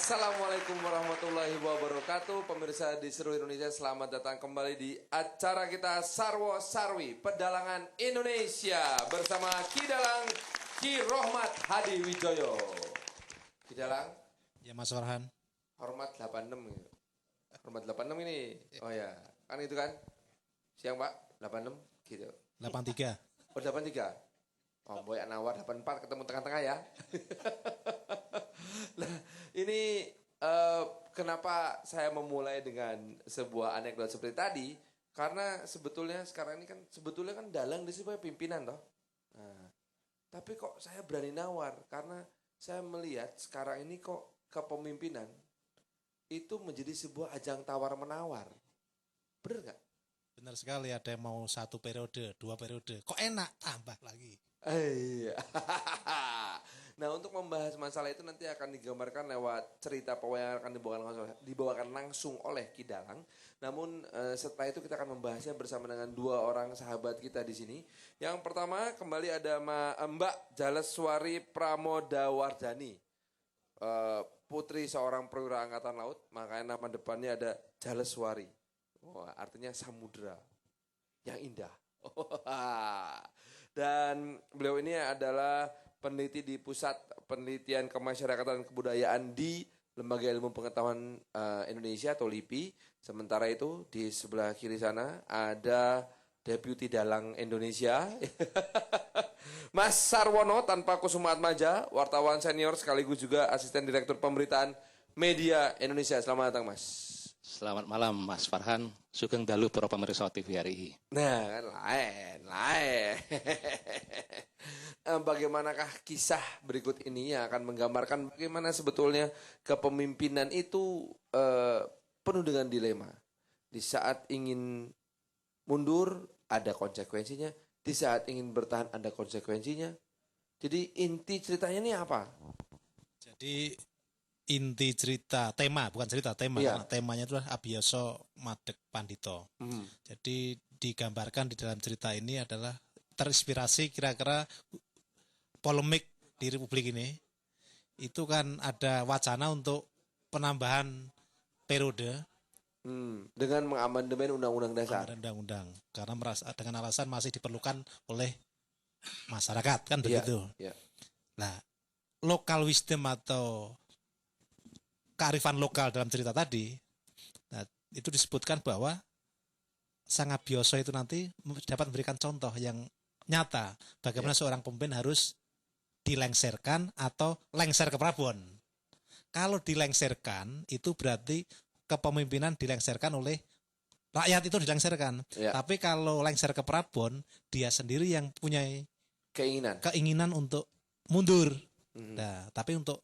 Assalamualaikum warahmatullahi wabarakatuh. Pemirsa di seluruh Indonesia, selamat datang kembali di acara kita Sarwo Sarwi Pedalangan Indonesia bersama Kidalang Ki Rohmat Hadi Wijoyo. Kidalang? Ya Mas Farhan. Hormat 86 gitu. Hormat 86 ini. Oh ya, kan itu kan? Siang Pak, 86 gitu. 83. Oh 83. Oh boy Anwar 84 ketemu tengah-tengah ya. Nah ini kenapa saya memulai dengan sebuah anekdot seperti tadi. Karena sebetulnya sekarang ini kan sebetulnya kan Dalang di sebagai pimpinan toh. Nah, tapi kok saya berani nawar karena saya melihat sekarang ini kok kepemimpinan itu menjadi sebuah ajang tawar-menawar. Bener gak? Benar sekali, ada yang mau 1 periode, 2 periode. Kok enak, tambah lagi. Iya. Nah untuk membahas masalah itu nanti akan digambarkan lewat cerita pewayangan akan dibawakan langsung oleh Kidalang. Namun setelah itu kita akan membahasnya bersama dengan 2 orang sahabat kita di sini. Yang pertama kembali ada Mbak Jaleswari Pramodawardhani, putri seorang perwira angkatan laut. Makanya nama depannya ada Jaleswari. Oh, artinya samudra yang indah. Dan beliau ini adalah peneliti di Pusat Penelitian Kemasyarakatan dan Kebudayaan di Lembaga Ilmu Pengetahuan Indonesia atau LIPI. Sementara itu di sebelah kiri sana ada Deputi Dalang Indonesia, Mas Sarwono Tanpa Kusuma Atmaja, wartawan senior sekaligus juga asisten direktur pemberitaan media Indonesia. Selamat datang Mas. Selamat malam Mas Farhan, sugeng dalu para pemirsa TV RI. Nah kan lain. Bagaimanakah kisah berikut ini yang akan menggambarkan bagaimana sebetulnya kepemimpinan itu penuh dengan dilema. Di saat ingin mundur ada konsekuensinya, di saat ingin bertahan ada konsekuensinya. Jadi inti ceritanya ini apa? Jadi inti cerita, tema, bukan cerita, tema. Iya. Karena temanya itu adalah Abiyasa Madeg Pandito. Jadi digambarkan di dalam cerita ini adalah terinspirasi kira-kira polemik di Republik ini. Itu kan ada wacana untuk penambahan periode. Dengan mengamandemen Undang-Undang Dasar. Undang-undang. Karena merasa dengan alasan masih diperlukan oleh masyarakat, kan begitu. Iya. Nah, local wisdom atau kearifan lokal dalam cerita tadi, nah, itu disebutkan bahwa Sang Abiyasa itu nanti dapat memberikan contoh yang nyata bagaimana seorang pemimpin harus dilengserkan atau lengser ke Prabon. Kalau dilengserkan itu berarti kepemimpinan dilengserkan oleh rakyat, itu dilengserkan. Ya. Tapi kalau lengser ke Prabon, dia sendiri yang punya keinginan untuk mundur. Nah, tapi untuk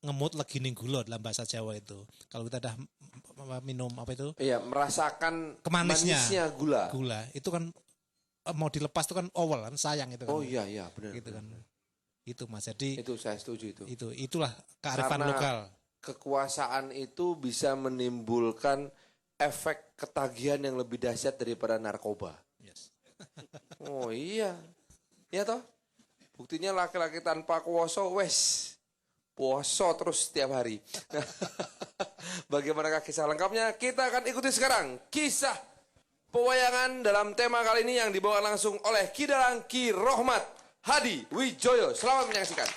ngemut legining gula dalam bahasa Jawa itu. Kalau kita udah minum apa itu? Iya, merasakan Kemanisnya. manisnya gula. Gula itu kan mau dilepas itu kan awal kan, sayang itu kan. Oh iya benar. Gitu kan. Itu Mas. Jadi itu saya setuju itu. Itulah kearifan lokal. Kekuasaan itu bisa menimbulkan efek ketagihan yang lebih dahsyat daripada narkoba. Yes. Oh iya. Iya toh? Buktinya laki-laki tanpa kuasa poso terus setiap hari. Nah, bagaimanakah kisah lengkapnya? Kita akan ikuti sekarang kisah pewayangan dalam tema kali ini yang dibawa langsung oleh Kidalang Ki Rohmat Hadi Wijoyo. Selamat menyaksikan.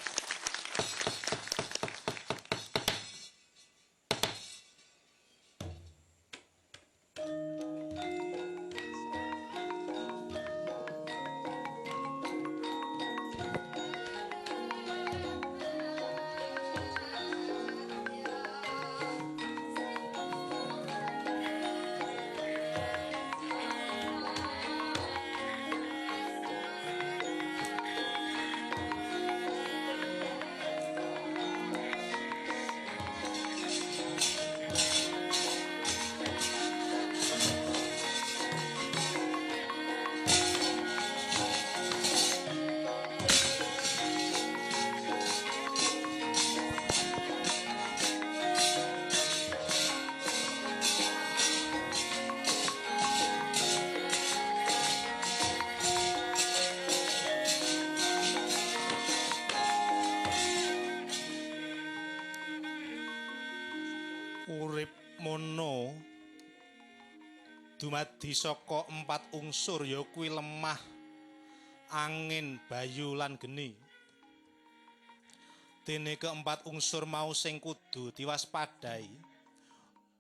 Urip mono dumadi saka 4 unsur ya kuwi lemah, angin, bayu lan geni. Dene keempat unsur mau sing kudu diwaspadai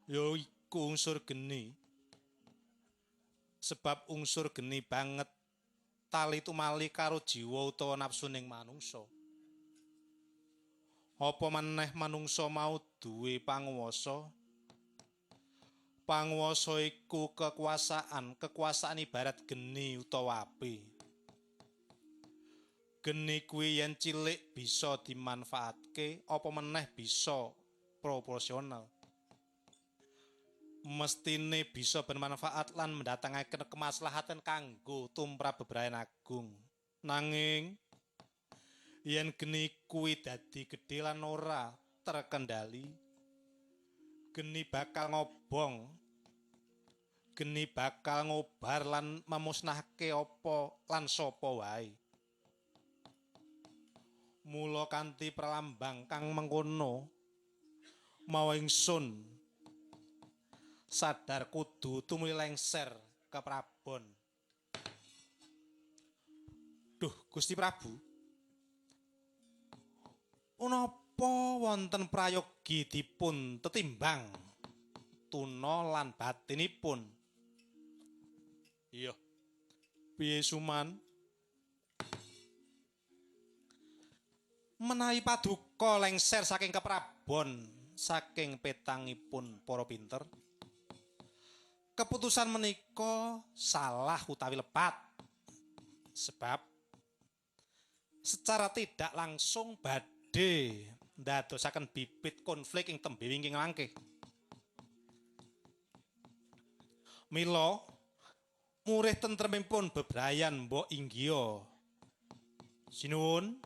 ya iku unsur geni. Sebab unsur geni banget tali tumali karo jiwa utawa nafsuning manungsa. Apa maneh manungsa mau duwe panguwasa? Panguwasa iku kekuasaan ibarat geni utawa api. Geni kuwi yen cilik bisa dimanfaatke, apa meneh bisa proporsional. Mestine bisa bermanfaat lan mendatangaken kemaslahatan kanggo tumrap bebrayan agung. Nanging yen geni kuwi dadi gedhe lan ora terkendali, geni bakal ngobong, geni bakal ngobar lan memusnahke apa lan sapa wae. Mula kanthi pralambang kang mengkono mau ingsun sadar kudu tumuli lengser ke Prabon. Duh, Gusti Prabu. Punapa wonten prayogi dipun tetimbang tuna lan batinipun? Iya. Piye Suman? Menawi paduka lengser saking keprabon saking petangipun para pinter, keputusan menika salah utawi lepat. Sebab secara tidak langsung badhe ndadosaken bibit konflik ing tembe wingking langkih. Mila murih tentremipun bebrayan mbok inggya. Sinuwun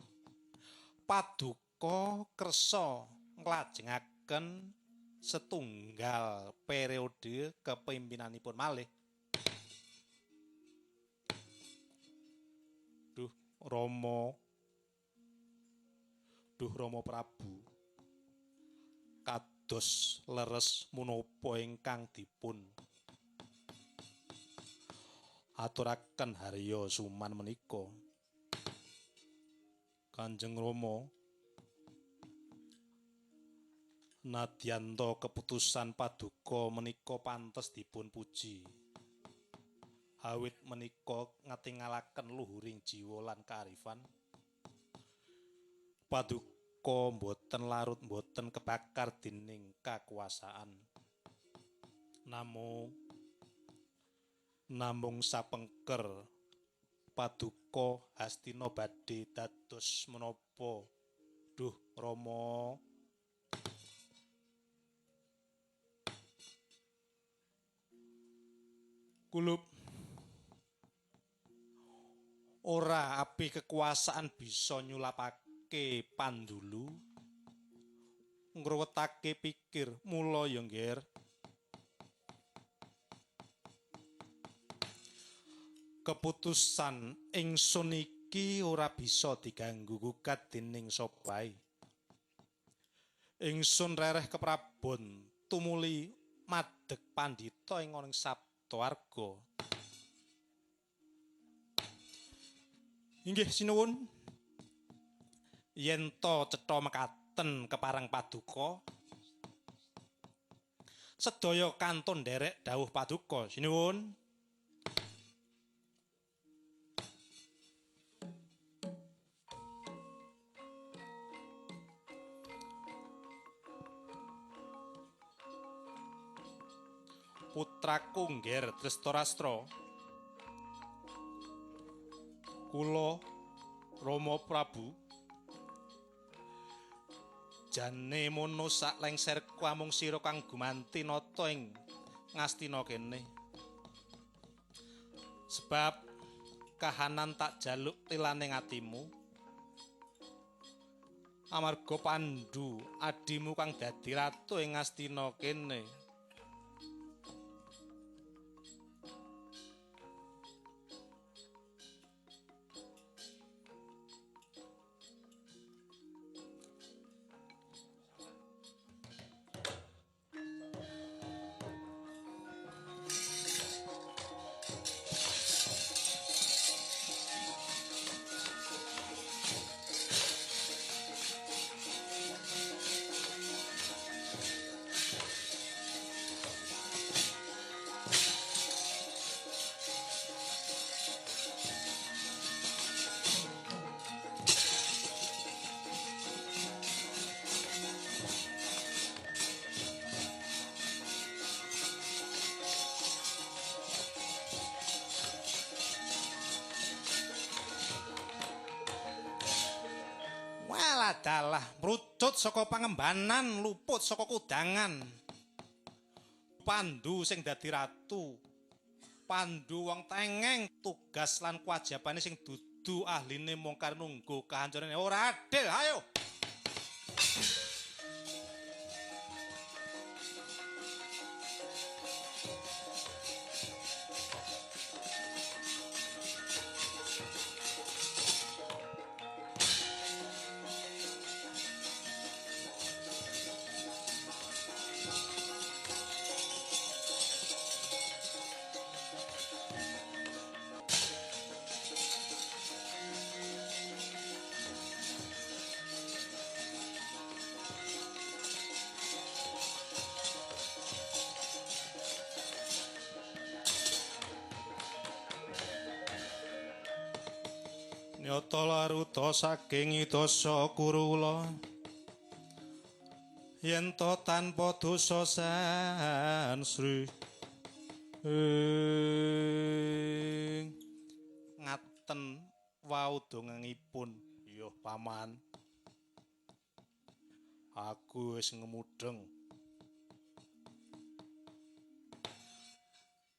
paduka kersa nglajengaken setunggal periode kepemimpinanipun malih. Duh Rama Prabu, kados leres menapa ingkang dipun aturaken Harya Suman menika. Kanjeng Rama, nadyanto keputusan paduka menika pantes dipun puji. Awit menika ngatingalaken luhuring jiwa lan kaarifan. Paduka boten larut boten kebakar dening kakuasaan. Namung sapengker paduka Hastina badhe dados menapa? Duh Rama. Kulup ora api kekuasaan bisa nyulapake pandulu, ngruwetake pikir, mula ya ngger. Keputusan ingsun iki ora bisa diganggu gugat dening sapa wae. Ingsun rereh keprabon tumuli madeg pandhita ing ana Saptawarga. Inggih sinuwun. Yen to cetha mekaten kepareng paduka, sedaya kantun nderek dawuh paduka. Sinuwun. Putraku ngger Drestarstra, kula Rama Prabu jane mono sak lengserku amung sira kang gumanti nata ing Ngastina kene. Sebab kahanan tak jaluk tilaning atimu, amarga Pandhu adimu kang dadi ratu ing Ngastina kene. adalah mrucut saka pangembanan, luput saka kudangan. Pandhu sing dadi ratu. Pandhu wong tengeng, tugas lan kewajibane sing dudu ahline mungkar nunggu kahancurane ora adil. Ayo. Nyata laruta saking idasa kurula yen to tanpa dosa sansri ngaten wau dongengipun ya paman aku wis ngemudeng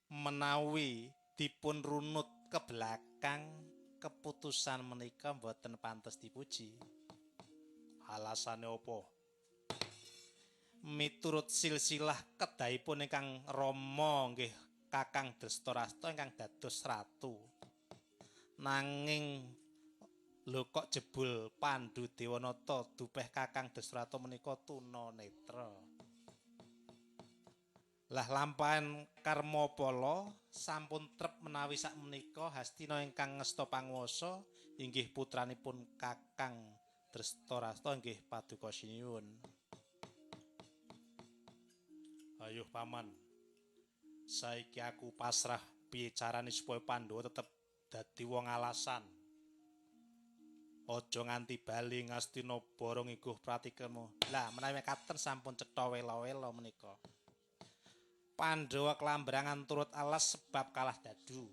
menawi dipun runut ke belakang keputusan menika mboten pantes dipuji. Alasane apa? Miturut silsilah kedahipun ingkang Rama nggih Kakang Drestarasta ingkang dados ratu. Nanging lho kok jebul Pandhu Dewanata dupeh Kakang Drestarasta menika tuna netra. Lah lampahan karma pala sampun trep menawi sak menika Hastina ingkang ngesta panguwasa inggih putranipun Kakang Drestarasta inggih paduka sinuwun. Ayo paman. Saiki aku pasrah piye carane supaya Pandhawa tetep dadi wong alasan. Aja nganti bali Ngastina Bara ngiguh pratikemu. Lah menawi katen sampun cetha wela-wela menika. Pandhawa kelambrangan turut alas sebab kalah dadu.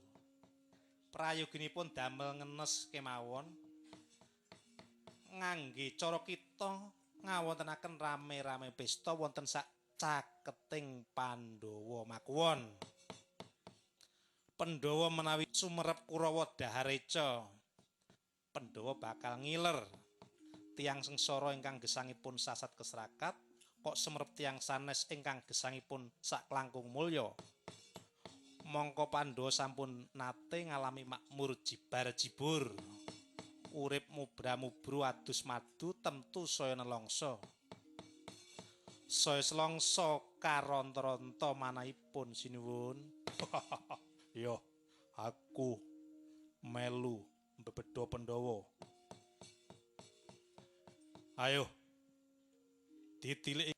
Prayoginipun damel ngenes kemawon ngangge cara kita ngawontenaken rame-rame pesta wonten sak caketing Pandhawa makuwon. Pandhawa menawi sumerep Kurawa Dahareca. Pandhawa bakal ngiler tiyang sengsara ingkang gesangipun sasat keserakat kok semerep tiyang sanes ingkang gesangipun sak langkung mulya. Mongko Pandhawa sampun nate ngalami makmur jibar-jibur. Urip mubra-mubru adus madu tentu saya nelongso. Saya selongso karonta-ronta manahipun sinuwun. Yo, aku melu mbebedha Pandhawa. Ayo. Ditilik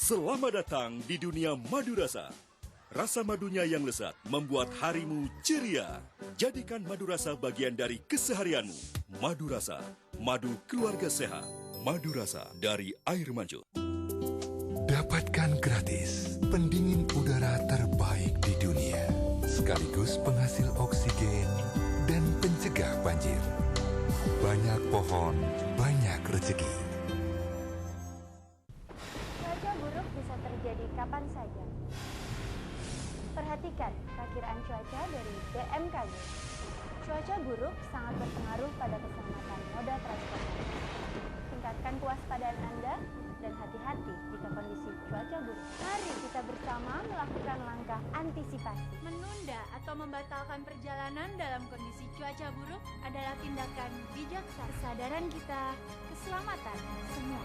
Selamat datang di dunia madu rasa. Rasa madunya yang lezat membuat harimu ceria. Jadikan madu rasa bagian dari keseharianmu. Madu rasa, madu keluarga sehat. Madu rasa dari Air Mancur. Dapatkan gratis pendingin udara terbaik di dunia, sekaligus penghasil oksigen dan pencegah banjir. Banyak pohon, banyak rezeki. Cuaca buruk bisa terjadi kapan saja. Perhatikan perkiraan cuaca dari BMKG. Cuaca buruk sangat berpengaruh pada keselamatan moda transportasi. tingkatkan kewaspadaan Anda dan hati-hati jika kondisi cuaca buruk. Mari kita bersama melakukan langkah antisipasi. Menunda atau membatalkan perjalanan dalam kondisi cuaca buruk adalah tindakan bijaksana. Kesadaran kita, keselamatan semua.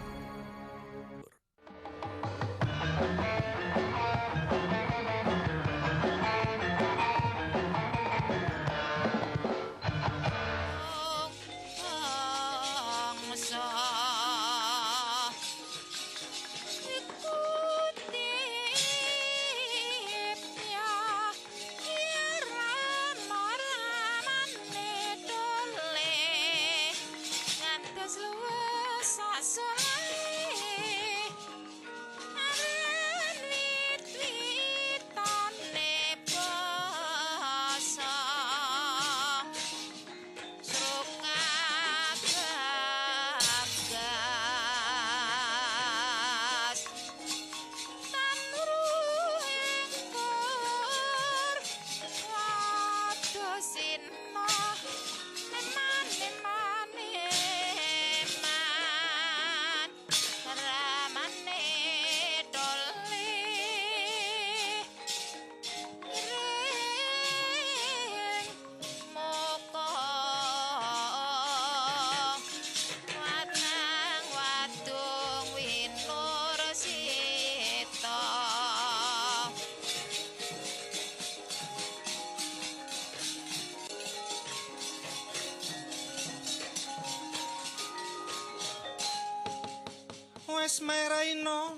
Wes meraino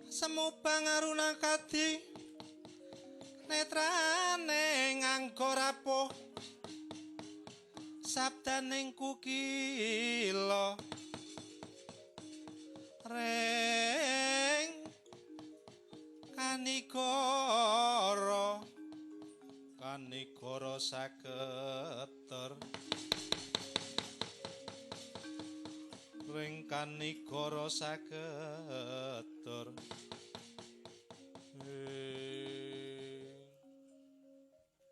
semu pangaruna kadi netrane nganggo rapuh sabdaning kukila reng kanigara saketer ring kanigara saketer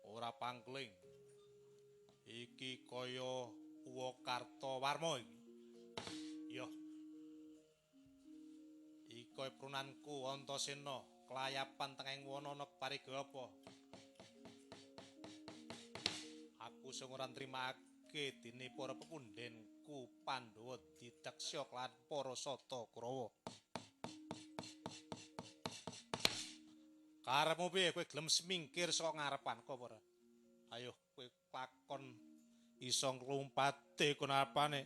ora pangkling iki kaya Uwakartawarma iki yo iki prunanku Antasena kelayapan tenging wana parigapa aku sing ora nrimake dene para pepundhenku Pandhawa Didaksya lan para Sata Kurawa. Karepmu piye kowe gelem semingkir saka ngarepanku apa ora? Ayo kowe lakon iso nglumpate kon apane?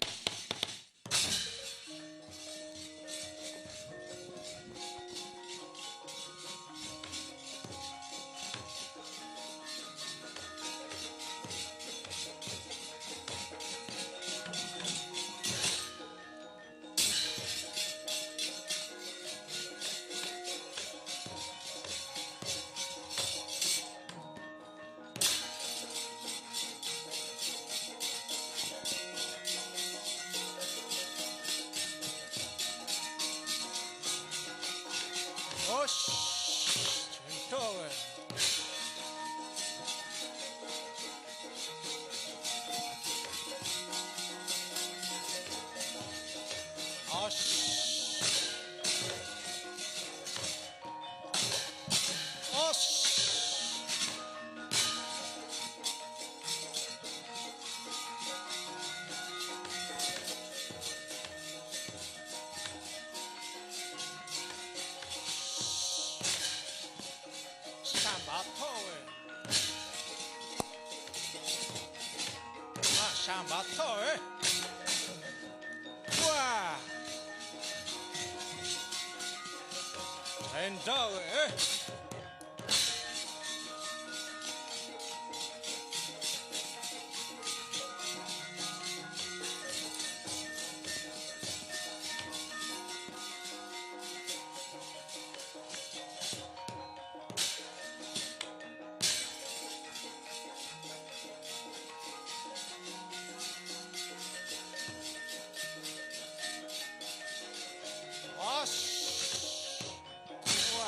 Sambato wah endo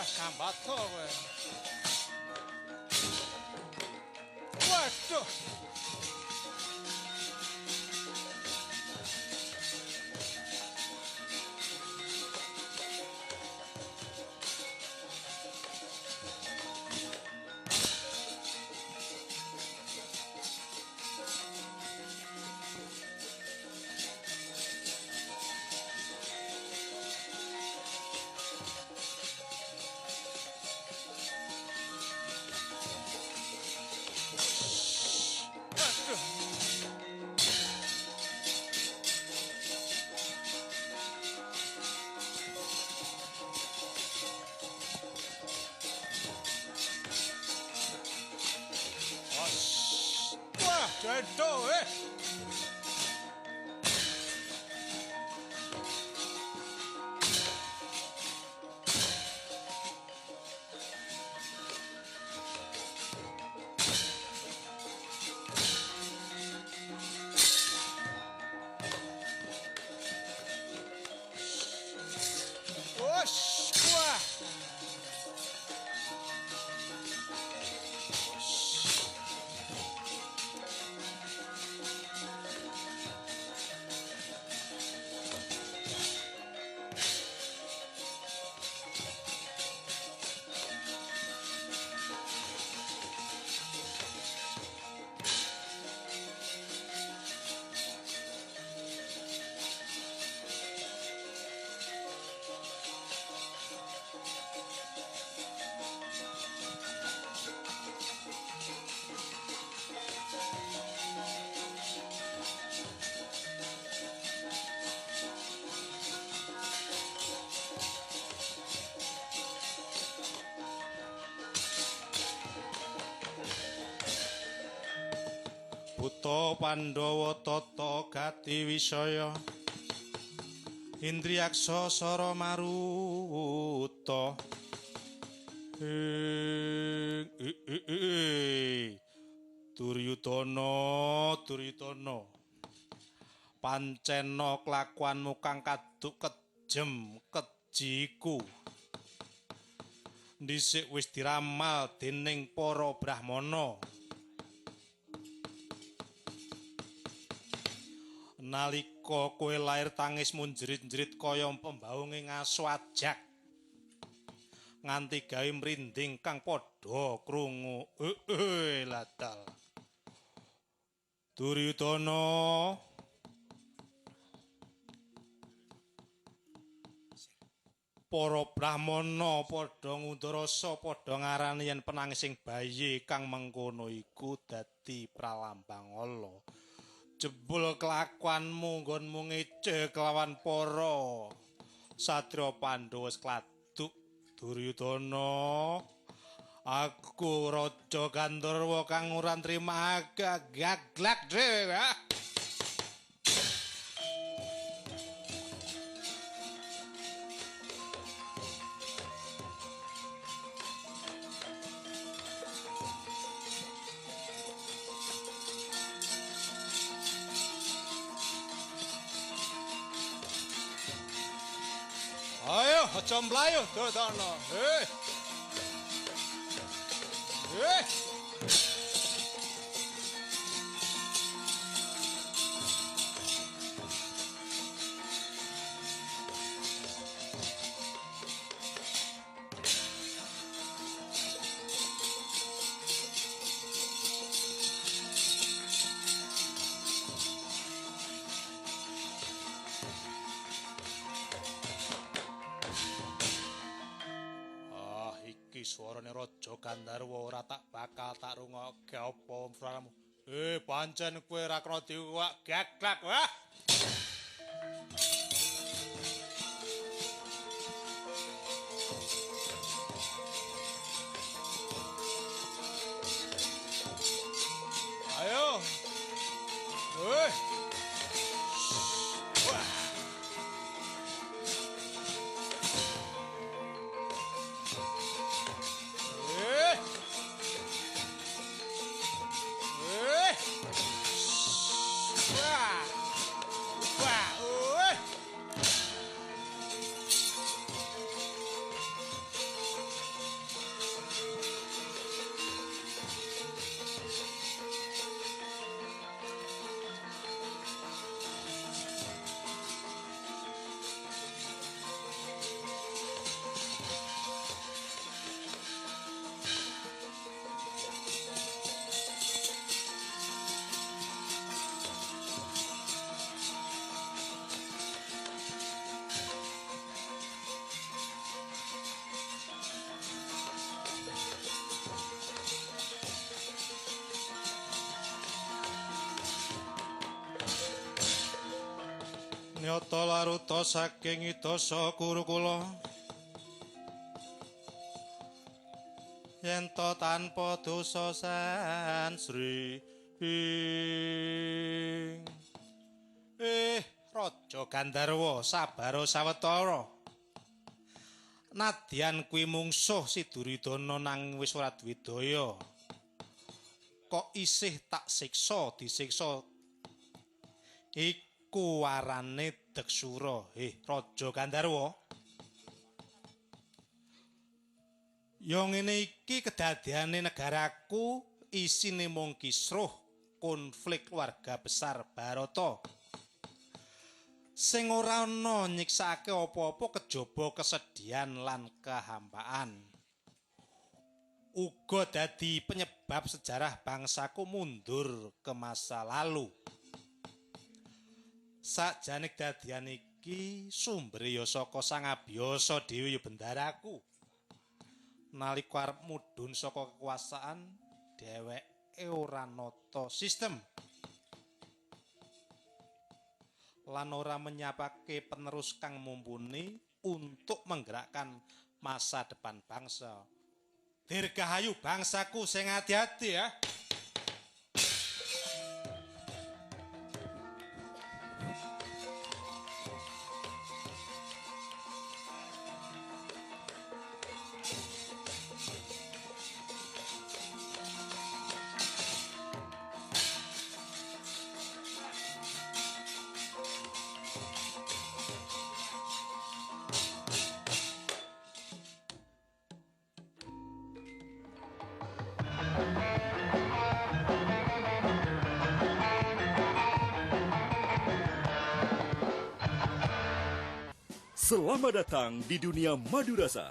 Sambato waduh Cedok Wah. Buta Pandhawa Tata Gati Wisaya Indriyaksa Sara Maruta Duryudana pancena kelakuanmu kang kaduk kejem kejiku dhisik wis diramal dening para brahmana. Nalika kowe lair tangismu njerit-njerit kaya pembaunge ngaso ajak nganti gawe mrinding kang padha krungu. Ladal Duryudana para brahmana padha ngundurasa padha ngarani yen penangising bayi kang mengkono iku dadi pralambang ala. Jebul kelakuanmu nggonmu ngece kelawan para satriya Pandhawa kladuk. Duryudana, aku Raja Gandharwa kang ora nrima gaglak dhewe. Ayo, aja mlayu, Duryudana. Iki swarane Raja Gandharwa ora tak bakal tak rungokke apa suaramu. Pancen kowe ora kena diuwak gaglak, wah. Ayo. Nyata laruta saking idasa Gurukula yen to tanpa dosa San Sri Raja Gandharwa sabaro sawetara. Nadyan kuwi mungsuh si Duryudana nang wis ora duwe daya. Kok isih tak siksa disiksa. Iku warane Deksura. Raja Gandharwa. Ya ngene iki kedadiane negaraku isine mung kisruh konflik keluarga besar Barata. Sing ora ana nyiksake apa-apa kejaba kesedihan lan kehampaan. Uga dadi penyebab sejarah bangsaku mundur ke masa lalu. Sakjane kedadian iki sumbere ya saka Sang Abiyasa dhewe ya bendaraku. Nalika arep mudhun saka kekuasaan, dheweke ora nata sistem. Lan ora menyapake penerus kang mumpuni untuk menggerakkan masa depan bangsa. Dirgahayu bangsaku sing hati-hati ya. Selamat datang di dunia madu rasa.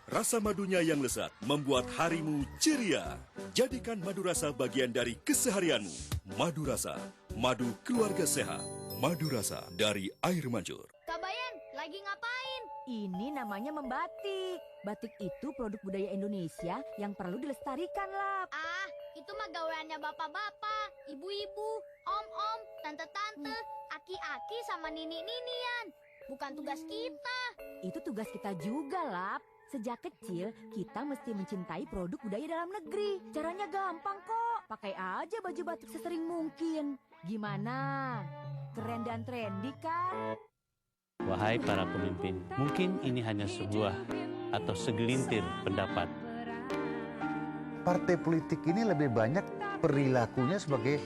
Rasa madunya yang lezat membuat harimu ceria. Jadikan madu rasa bagian dari keseharianmu. Madu rasa, madu keluarga sehat. Madu rasa dari air mancur. Kak Bayan, lagi ngapain? Ini namanya membatik. Batik itu produk budaya Indonesia yang perlu dilestarikan, Lap. Ah, itu mah gaweannya bapak-bapak, ibu-ibu, om-om, tante-tante, aki-aki sama nini-ninian. Bukan tugas kita. Itu tugas kita juga, Lap. Sejak kecil, kita mesti mencintai produk budaya dalam negeri. Caranya gampang kok. Pakai aja baju batik sesering mungkin. Gimana? Keren dan trendy kan? Wahai para pemimpin, mungkin ini hanya sebuah atau segelintir pendapat. Partai politik ini lebih banyak perilakunya sebagai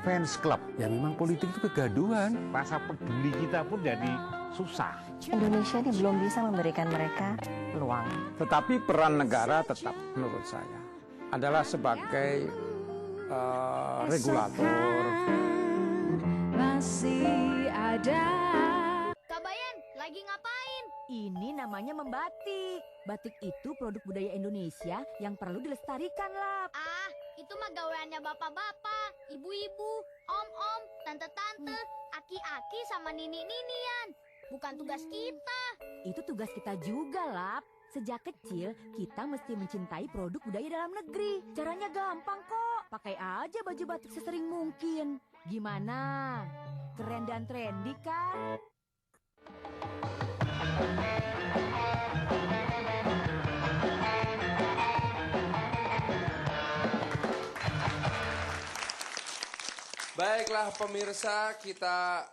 fans club. Ya memang politik itu kegaduhan. Rasa peduli kita pun jadi susah. Indonesia ini belum bisa memberikan mereka peluang. Tetapi peran negara tetap menurut saya adalah sebagai regulator. Masih ada. Kak Bayan, lagi ngapain? Ini namanya membatik. Batik itu produk budaya Indonesia yang perlu dilestarikan, Lap. Ah, itu mah gaweannya bapak-bapak, ibu-ibu, om-om, tante-tante, aki-aki sama nini-ninian. Bukan tugas kita. Itu tugas kita juga, Lap. Sejak kecil, kita mesti mencintai produk budaya dalam negeri. Caranya gampang kok. Pakai aja baju batik sesering mungkin. Gimana? Keren dan trendy kan? Baiklah pemirsa, kita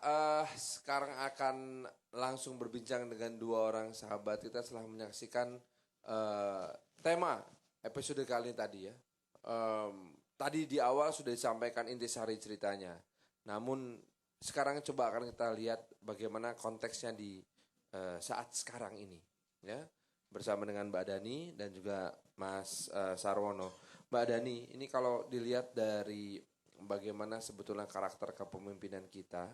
sekarang akan langsung berbincang dengan dua orang sahabat kita setelah menyaksikan tema episode kali ini tadi ya. Tadi di awal sudah disampaikan intisari ceritanya. Namun sekarang coba akan kita lihat bagaimana konteksnya di saat sekarang ini. Ya, bersama dengan Mbak Dani dan juga Mas Sarwono. Mbak Dani, ini kalau dilihat dari bagaimana sebetulnya karakter kepemimpinan kita,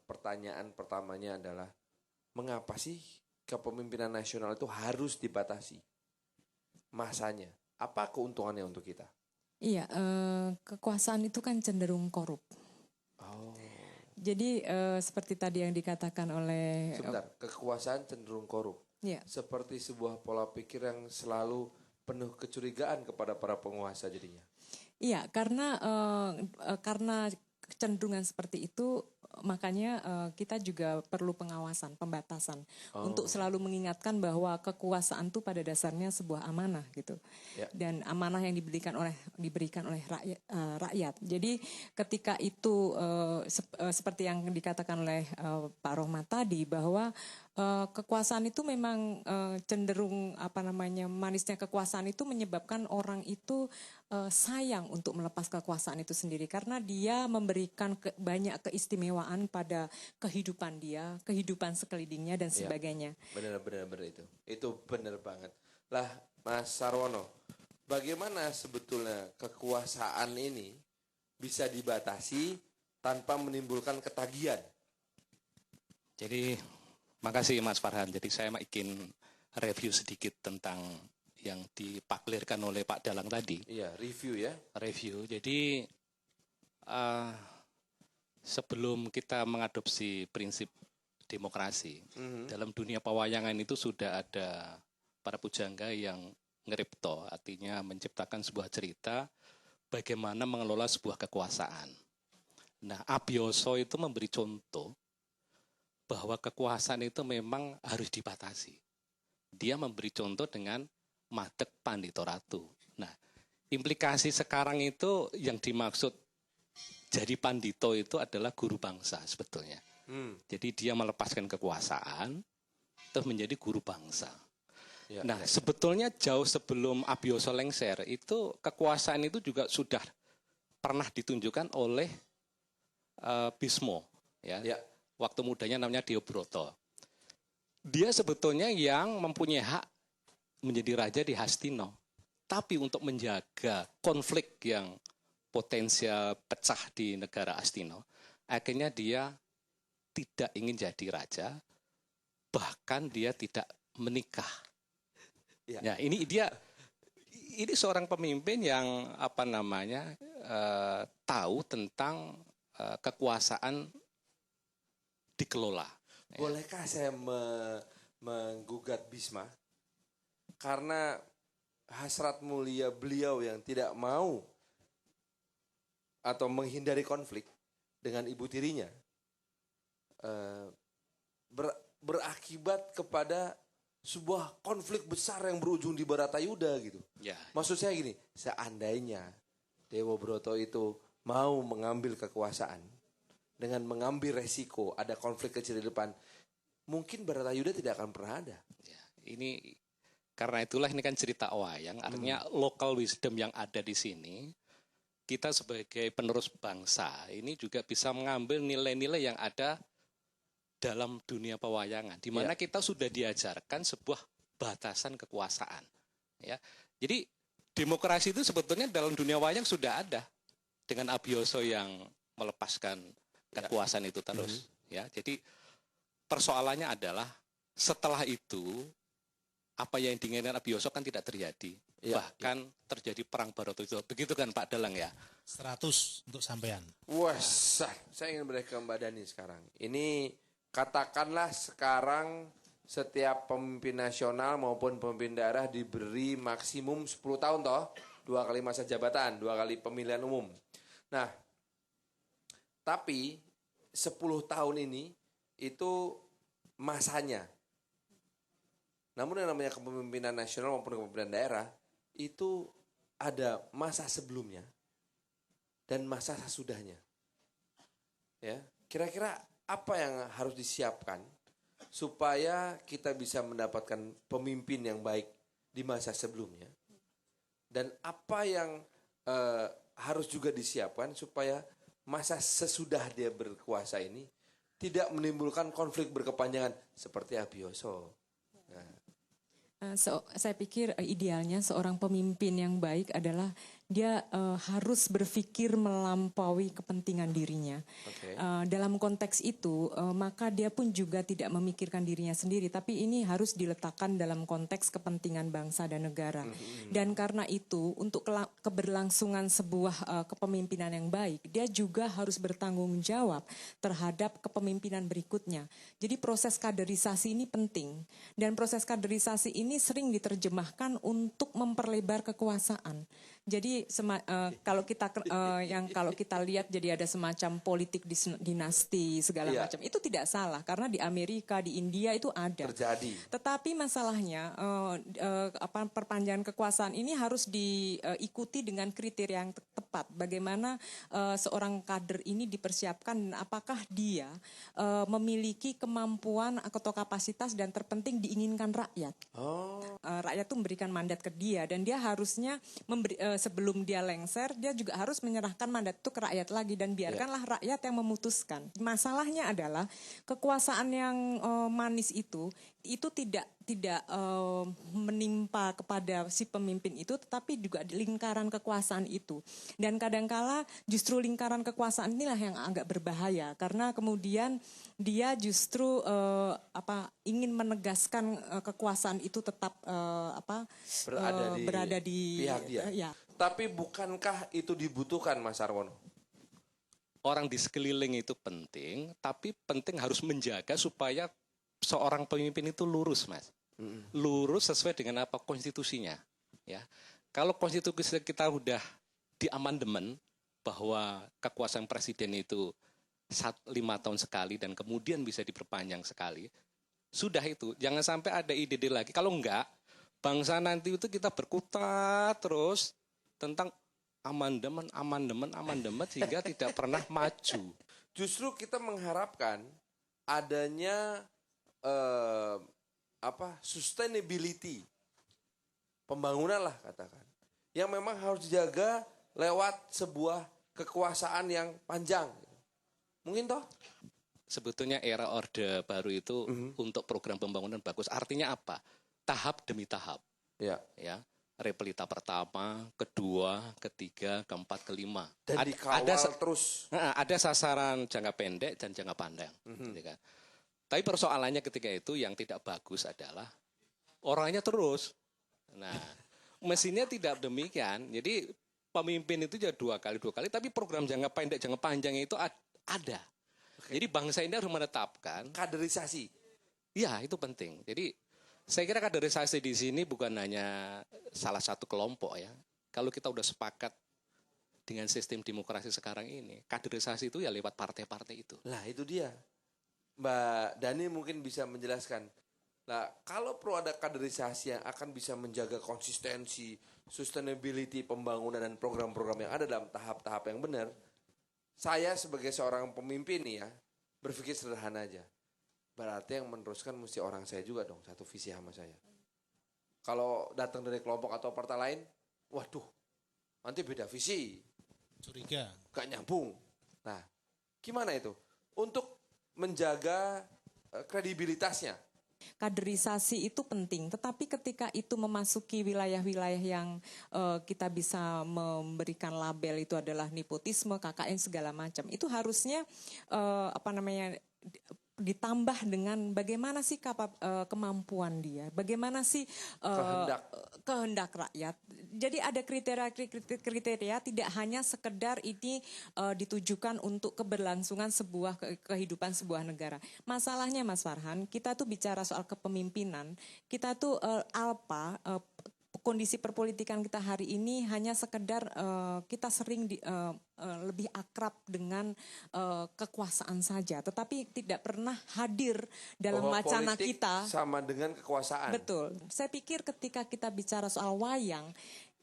pertanyaan pertamanya adalah mengapa sih kepemimpinan nasional itu harus dibatasi masanya? Apa keuntungannya untuk kita? Iya, kekuasaan itu kan cenderung korup. Oh. Jadi seperti tadi yang dikatakan oleh... Sebentar, kekuasaan cenderung korup. Iya. Seperti sebuah pola pikir yang selalu penuh kecurigaan kepada para penguasa jadinya. Iya, karena kecenderungan seperti itu, makanya kita juga perlu pengawasan, pembatasan untuk selalu mengingatkan bahwa kekuasaan itu pada dasarnya sebuah amanah gitu, dan amanah yang diberikan oleh rakyat. Jadi ketika itu seperti yang dikatakan oleh Pak Rohmat tadi, bahwa kekuasaan itu memang cenderung manisnya kekuasaan itu menyebabkan orang itu sayang untuk melepas kekuasaan itu sendiri, karena dia memberikan banyak keistimewaan pada kehidupan dia, kehidupan sekelilingnya dan sebagainya. Benar itu benar banget. Lah Mas Sarwono, bagaimana sebetulnya kekuasaan ini bisa dibatasi tanpa menimbulkan ketagihan? Jadi makasih Mas Farhan. Jadi saya ingin review sedikit tentang yang dipaklirkan oleh Pak Dalang tadi. Iya, review ya. Review. Jadi sebelum kita mengadopsi prinsip demokrasi, dalam dunia pewayangan itu sudah ada para pujangga yang ngeripto, artinya menciptakan sebuah cerita bagaimana mengelola sebuah kekuasaan. Nah, Abioso itu memberi contoh bahwa kekuasaan itu memang harus dibatasi. Dia memberi contoh dengan Madeg Pandito Ratu. Nah, implikasi sekarang itu yang dimaksud jadi pandito itu adalah guru bangsa sebetulnya. Jadi dia melepaskan kekuasaan terus menjadi guru bangsa. Sebetulnya jauh sebelum Abioso lengser itu kekuasaan itu juga sudah pernah ditunjukkan oleh Bismo, waktu mudanya namanya Deobroto. Dia sebetulnya yang mempunyai hak menjadi raja di Hastino. Tapi untuk menjaga konflik yang potensial pecah di negara Hastino, akhirnya dia tidak ingin jadi raja, bahkan dia tidak menikah. Ini seorang pemimpin yang tahu tentang kekuasaan dikelola. Bolehkah saya menggugat Bisma? Karena hasrat mulia beliau yang tidak mau atau menghindari konflik dengan ibu tirinya berakibat kepada sebuah konflik besar yang berujung di Baratayuda gitu. Maksud saya gini, seandainya Deobroto itu mau mengambil kekuasaan dengan mengambil resiko ada konflik kecil di depan, mungkin Baratayuda tidak akan pernah ada. Karena itulah ini kan cerita wayang, artinya local wisdom yang ada di sini, kita sebagai penerus bangsa ini juga bisa mengambil nilai-nilai yang ada dalam dunia pewayangan, di mana kita sudah diajarkan sebuah batasan kekuasaan. Jadi demokrasi itu sebetulnya dalam dunia wayang sudah ada, dengan Abioso yang melepaskan kekuasaan itu terus. Jadi persoalannya adalah setelah itu apa yang diinginkan Abioso kan tidak terjadi. Bahkan terjadi perang Baratayuda. Begitu kan Pak Dalang ya? 100 untuk sampean. Wah, saya ingin balik ke Mbak Dani sekarang. Ini katakanlah sekarang setiap pemimpin nasional maupun pemimpin daerah diberi maksimum 10 tahun toh. 2 kali masa jabatan, 2 kali pemilihan umum. Nah, tapi 10 tahun ini itu masanya. Namun yang namanya kepemimpinan nasional maupun kepemimpinan daerah itu ada masa sebelumnya dan masa sesudahnya. Kira-kira apa yang harus disiapkan supaya kita bisa mendapatkan pemimpin yang baik di masa sebelumnya, dan apa yang harus juga disiapkan supaya masa sesudah dia berkuasa ini tidak menimbulkan konflik berkepanjangan seperti Abioso. Saya pikir idealnya seorang pemimpin yang baik adalah dia harus berpikir melampaui kepentingan dirinya. Dalam konteks itu, maka dia pun juga tidak memikirkan dirinya sendiri, tapi ini harus diletakkan dalam konteks kepentingan bangsa dan negara. Dan karena itu, untuk keberlangsungan sebuah kepemimpinan yang baik, dia juga harus bertanggung jawab terhadap kepemimpinan berikutnya. Jadi proses kaderisasi ini penting, dan proses kaderisasi ini sering diterjemahkan untuk memperlebar kekuasaan. Jadi kalau kita lihat jadi ada semacam politik dinasti segala macam, itu tidak salah karena di Amerika, di India itu ada. Terjadi. Tetapi masalahnya perpanjangan kekuasaan ini harus diikuti dengan kriteria yang tepat. Bagaimana seorang kader ini dipersiapkan dan apakah dia memiliki kemampuan atau kapasitas dan terpenting diinginkan rakyat. Rakyat itu memberikan mandat ke dia dan dia harusnya sebelum dia lengser, dia juga harus menyerahkan mandat itu ke rakyat lagi dan biarkanlah rakyat yang memutuskan. Masalahnya adalah kekuasaan yang manis itu tidak menimpa kepada si pemimpin itu, tetapi juga di lingkaran kekuasaan itu. Dan kadangkala justru lingkaran kekuasaan inilah yang agak berbahaya karena kemudian dia justru ingin menegaskan kekuasaan itu tetap berada di pihak dia. Ya. Tapi bukankah itu dibutuhkan, Mas Arwono? Orang di sekeliling itu penting, tapi penting harus menjaga supaya seorang pemimpin itu lurus, Mas. Lurus sesuai dengan apa konstitusinya. Ya, kalau konstitusi kita udah diamandemen bahwa kekuasaan presiden itu 5 tahun sekali dan kemudian bisa diperpanjang sekali, sudah itu. Jangan sampai ada ide lagi. Kalau enggak, bangsa nanti itu kita berkutat terus tentang amandemen sehingga tidak pernah maju. Justru kita mengharapkan adanya sustainability pembangunan lah katakan, yang memang harus dijaga lewat sebuah kekuasaan yang panjang. Mungkin toh? Sebetulnya era Orde Baru itu untuk program pembangunan bagus. Artinya apa? Tahap demi tahap. Ya. Repelita pertama, kedua, ketiga, keempat, kelima. Dan dikawal terus. Ada sasaran jangka pendek dan jangka panjang. Gitu kan. Tapi persoalannya ketika itu yang tidak bagus adalah orangnya terus. Nah, mesinnya tidak demikian. Jadi pemimpin itu ya dua kali, tapi program jangka pendek, jangka panjang itu ada. Jadi bangsa ini harus menetapkan. Kaderisasi. Iya, itu penting. Jadi saya kira kaderisasi di sini bukan hanya salah satu kelompok ya. Kalau kita udah sepakat dengan sistem demokrasi sekarang ini, kaderisasi itu ya lewat partai-partai itu. Lah itu dia. Mbak Dani mungkin bisa menjelaskan. Nah, kalau perlu ada kaderisasi yang akan bisa menjaga konsistensi, sustainability pembangunan dan program-program yang ada dalam tahap-tahap yang benar, saya sebagai seorang pemimpin nih ya, berpikir sederhana aja. Berarti yang meneruskan mesti orang saya juga dong, satu visi sama saya. Kalau datang dari kelompok atau partai lain, waduh, nanti beda visi. Curiga. Gak nyambung. Nah, gimana itu? Untuk menjaga kredibilitasnya. Kaderisasi itu penting, tetapi ketika itu memasuki wilayah-wilayah yang kita bisa memberikan label itu adalah nepotisme, KKN segala macam, itu harusnya ditambah dengan bagaimana sih kemampuan dia, bagaimana sih kehendak rakyat. Jadi ada kriteria tidak hanya sekedar ini ditujukan untuk keberlangsungan sebuah kehidupan sebuah negara. Masalahnya Mas Farhan, kita tuh bicara soal kepemimpinan, kita tuh kondisi perpolitikan kita hari ini hanya sekedar kita sering lebih akrab dengan kekuasaan saja, tetapi tidak pernah hadir dalam wacana kita. Sama dengan kekuasaan. Betul. Saya pikir ketika kita bicara soal wayang,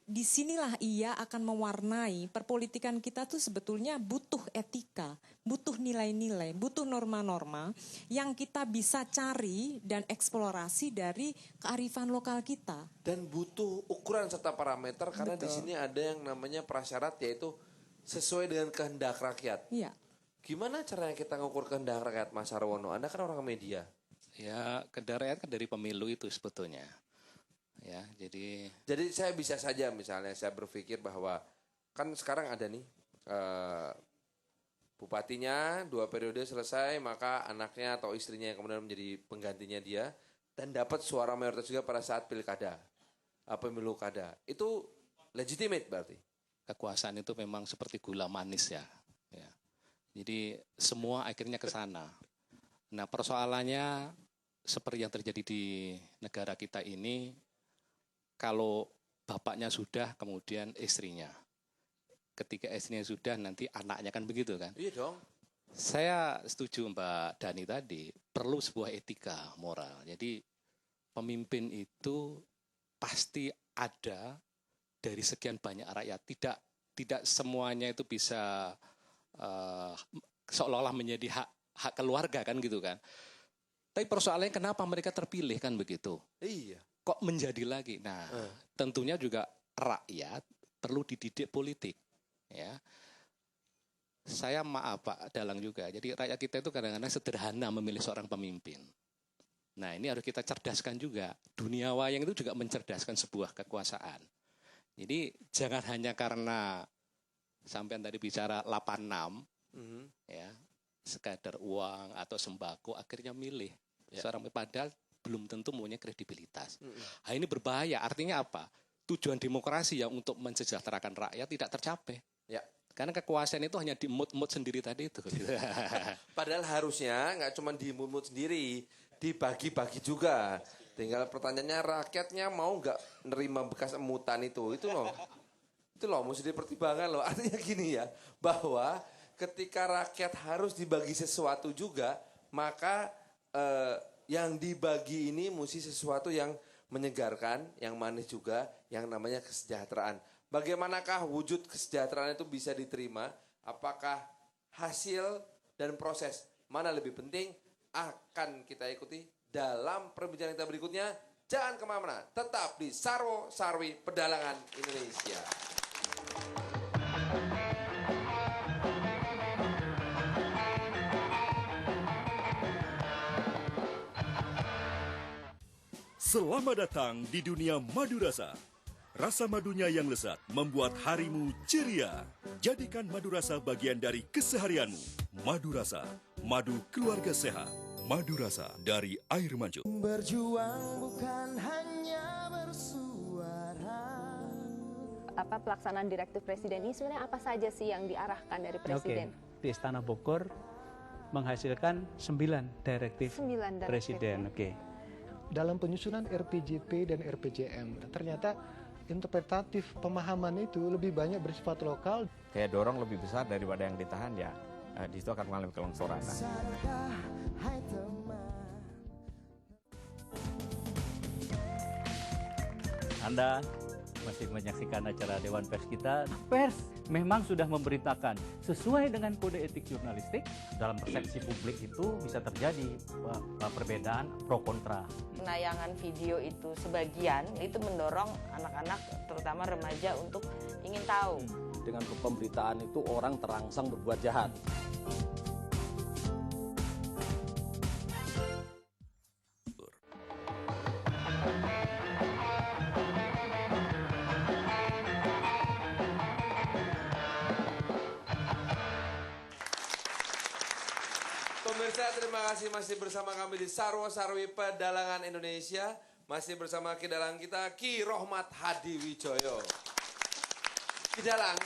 disinilah ia akan mewarnai perpolitikan kita tuh sebetulnya butuh etika, butuh nilai-nilai, butuh norma-norma yang kita bisa cari dan eksplorasi dari kearifan lokal kita. Dan butuh ukuran serta parameter karena di sini ada yang namanya prasyarat yaitu sesuai dengan kehendak rakyat. Iya. Gimana caranya kita ngukur kehendak rakyat, Mas Arwono? Anda kan orang media. Ya, kehendak rakyat kan dari pemilu itu sebetulnya. Ya, jadi saya bisa saja misalnya saya berpikir bahwa kan sekarang ada nih bupatinya 2 periode selesai, maka anaknya atau istrinya yang kemudian menjadi penggantinya dia dan dapat suara mayoritas juga pada saat pilkada, pemilu kada. Itu legitimate berarti. Kekuasaan itu memang seperti gula manis ya. Jadi semua akhirnya ke sana. Nah, persoalannya seperti yang terjadi di negara kita ini, kalau bapaknya sudah, kemudian istrinya. Ketika istrinya sudah, nanti anaknya, kan begitu kan? Iya dong. Saya setuju Mbak Dani tadi, perlu sebuah etika moral. Jadi pemimpin itu pasti ada dari sekian banyak rakyat. Tidak semuanya itu bisa seolah-olah menjadi hak keluarga kan gitu kan. Tapi persoalannya kenapa mereka terpilih kan begitu? Iya. Kok menjadi lagi? Nah, tentunya juga rakyat perlu dididik politik, ya. Saya maaf Pak Dalang juga. Jadi rakyat kita itu kadang-kadang sederhana memilih seorang pemimpin. Nah, ini harus kita cerdaskan juga. Dunia wayang itu juga mencerdaskan sebuah kekuasaan. Jadi jangan hanya karena sampean tadi bicara 86, ya, sekadar uang atau sembako akhirnya milih seorang, padahal belum tentu mempunyai kredibilitas. Nah, ini berbahaya. Artinya apa? Tujuan demokrasi yang untuk mensejahterakan rakyat tidak tercapai. Ya. Karena kekuasaan itu hanya di mood sendiri tadi itu. Padahal harusnya nggak cuma di mood sendiri, dibagi-bagi juga. Tinggal pertanyaannya, rakyatnya mau nggak nerima bekas emutan itu loh. Itu loh, mesti dipertimbangkan loh. Artinya gini ya, bahwa ketika rakyat harus dibagi sesuatu juga, maka yang dibagi ini mesti sesuatu yang menyegarkan, yang manis juga, yang namanya kesejahteraan. Bagaimanakah wujud kesejahteraan itu bisa diterima? Apakah hasil dan proses mana lebih penting? Akan kita ikuti dalam perbincangan kita berikutnya. Jangan kemana-mana, tetap di Sarwo Sarwi Pedalangan Indonesia. Selamat datang di dunia madu rasa. Rasa madunya yang lezat membuat harimu ceria. Jadikan madu rasa bagian dari keseharianmu. Madu rasa, madu keluarga sehat. Madu rasa dari air mancur. Berjuang bukan hanya bersuara. Pelaksanaan direktif presiden ini sebenarnya apa saja sih yang diarahkan dari presiden? Di Istana Bogor menghasilkan 9 direktif, presiden. Dalam penyusunan RPJP dan RPJM, ternyata interpretatif pemahaman itu lebih banyak bersifat lokal. Kayak dorong lebih besar daripada yang ditahan, ya di situ akan mengalami kelongsoran. Anda masih menyaksikan acara Dewan Pers kita. Pers memang sudah memberitakan sesuai dengan kode etik jurnalistik. Dalam persepsi publik itu bisa terjadi perbedaan pro kontra. Penayangan video itu sebagian itu mendorong anak-anak terutama remaja untuk ingin tahu. Dengan pemberitaan itu orang terangsang berbuat jahat. Pemirsa, terima kasih masih bersama kami di Sarwo Sarwi Pedalangan Indonesia. Masih bersama Ki Dalang kita, Ki Rohmat Hadi Wijoyo. Ki Dalang,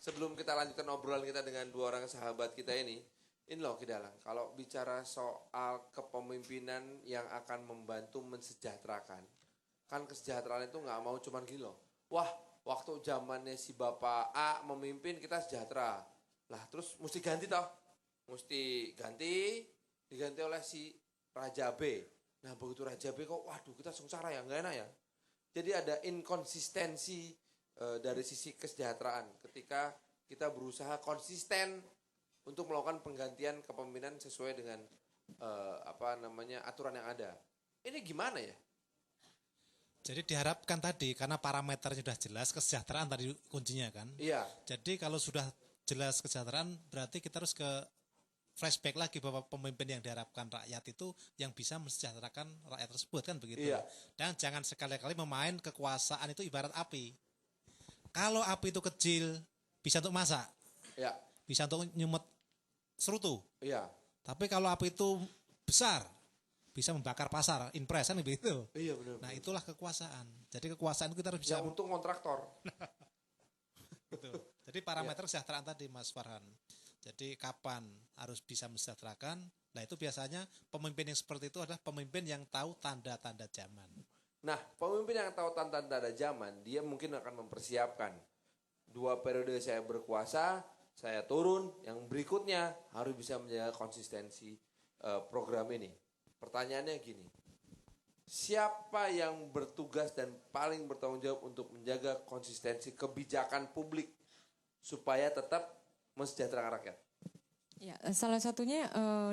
sebelum kita lanjutkan obrolan kita dengan dua orang sahabat kita ini loh Ki Dalang, kalau bicara soal kepemimpinan yang akan membantu mensejahterakan, kan kesejahteraan itu nggak mau cuman gini loh. Wah, waktu zamannya si Bapak A memimpin kita sejahtera. Lah terus mesti ganti toh. Mesti diganti oleh si Raja B. Nah begitu Raja B kok, waduh kita sengsara ya, nggak enak ya. Jadi ada inkonsistensi dari sisi kesejahteraan ketika kita berusaha konsisten untuk melakukan penggantian kepemimpinan sesuai dengan aturan yang ada. Ini gimana ya? Jadi diharapkan tadi karena parameternya sudah jelas, kesejahteraan tadi kuncinya kan. Iya. Jadi kalau sudah jelas kesejahteraan berarti kita harus ke flashback lagi bahwa pemimpin yang diharapkan rakyat itu yang bisa mensejahterakan rakyat tersebut kan begitu. Iya. Dan jangan sekali-kali memain kekuasaan itu ibarat api. Kalau api itu kecil bisa untuk masak. Iya. Bisa untuk nyumut serutu. Iya. Tapi kalau api itu besar bisa membakar pasar, impres kan begitu. Iya benar. Nah, itulah kekuasaan. Jadi kekuasaan itu kita harus bisa yang untuk kontraktor. Betul. Jadi parameter kesejahteraan tadi Mas Farhan. Jadi kapan harus bisa mensejahterakan? Nah itu biasanya pemimpin yang seperti itu adalah pemimpin yang tahu tanda-tanda zaman. Nah, pemimpin yang tahu tanda-tanda zaman, dia mungkin akan mempersiapkan 2 periode saya berkuasa, saya turun, yang berikutnya harus bisa menjaga konsistensi program ini. Pertanyaannya gini, siapa yang bertugas dan paling bertanggung jawab untuk menjaga konsistensi kebijakan publik supaya tetap mensejahterakan rakyat? Ya, salah satunya